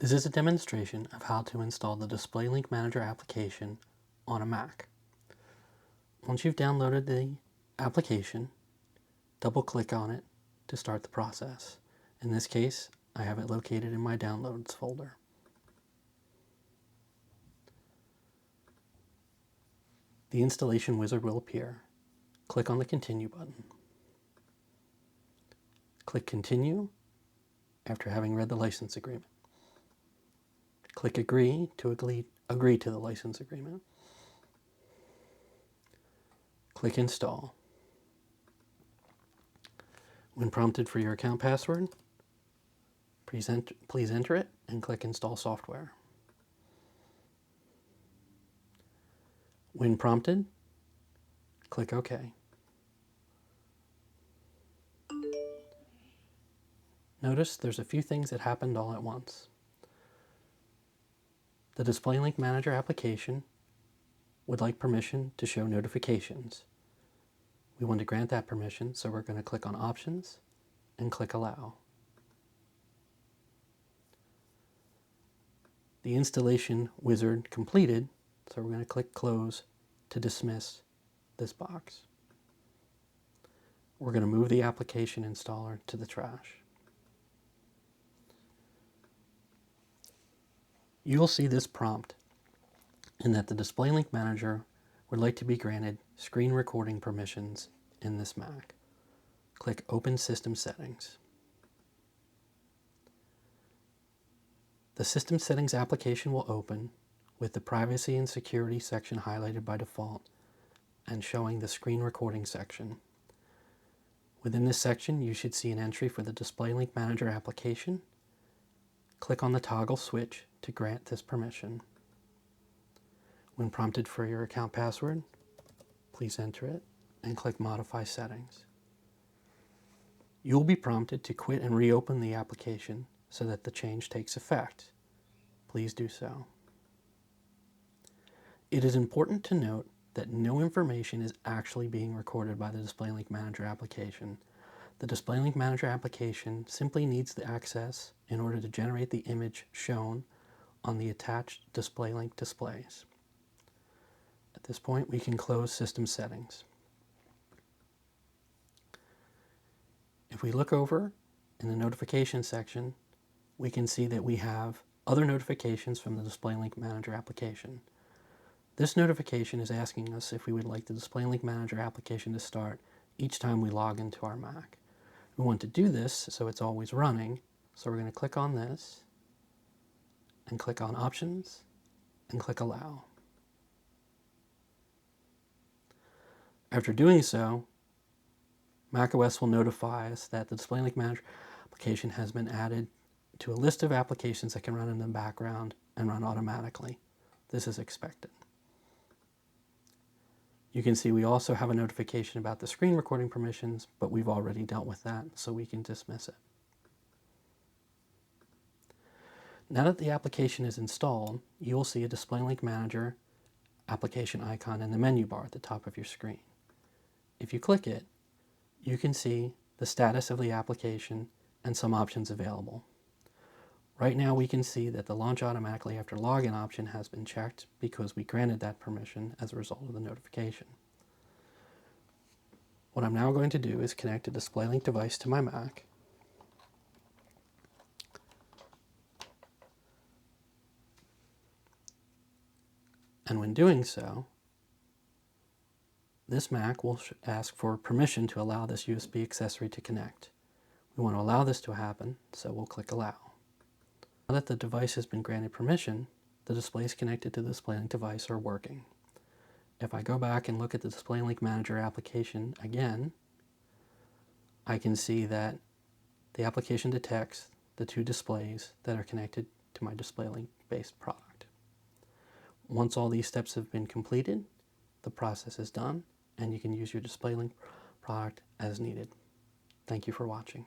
This is a demonstration of how to install the DisplayLink Manager application on a Mac. Once you've downloaded the application, double-click on it to start the process. In this case, I have it located in my Downloads folder. The installation wizard will appear. Click on the Continue button. Click Continue after having read the license agreement. Click Agree to agree to the license agreement. Click Install. When prompted for your account password, please enter it and click Install Software. When prompted, click OK. Notice there's a few things that happened all at once. The DisplayLink Manager application would like permission to show notifications. We want to grant that permission, so we're going to click on Options and click Allow. The installation wizard completed, so we're going to click Close to dismiss this box. We're going to move the application installer to the trash. You will see this prompt in that the DisplayLink Manager would like to be granted screen recording permissions in this Mac. Click Open System Settings. The System Settings application will open with the Privacy and Security section highlighted by default and showing the Screen Recording section. Within this section, you should see an entry for the DisplayLink Manager application. Click on the toggle switch to grant this permission. When prompted for your account password, please enter it and click Modify Settings. You will be prompted to quit and reopen the application so that the change takes effect. Please do so. It is important to note that no information is actually being recorded by the DisplayLink Manager application. The DisplayLink Manager application simply needs the access in order to generate the image shown on the attached DisplayLink displays. At this point, we can close System Settings. If we look over in the Notification section, we can see that we have other notifications from the DisplayLink Manager application. This notification is asking us if we would like the DisplayLink Manager application to start each time we log into our Mac. We want to do this so it's always running, so we're going to click on this and click on Options and click Allow. After doing so, macOS will notify us that the DisplayLink Manager application has been added to a list of applications that can run in the background and run automatically. This is expected. You can see we also have a notification about the screen recording permissions, but we've already dealt with that, so we can dismiss it. Now that the application is installed, you will see a DisplayLink Manager application icon in the menu bar at the top of your screen. If you click it, you can see the status of the application and some options available. Right now we can see that the Launch Automatically After Login option has been checked because we granted that permission as a result of the notification. What I'm now going to do is connect a DisplayLink device to my Mac. And when doing so, this Mac will ask for permission to allow this USB accessory to connect. We want to allow this to happen, so we'll click Allow. Now that the device has been granted permission, the displays connected to the DisplayLink device are working. If I go back and look at the DisplayLink Manager application again, I can see that the application detects the two displays that are connected to my DisplayLink-based product. Once all these steps have been completed, the process is done, and you can use your DisplayLink product as needed. Thank you for watching.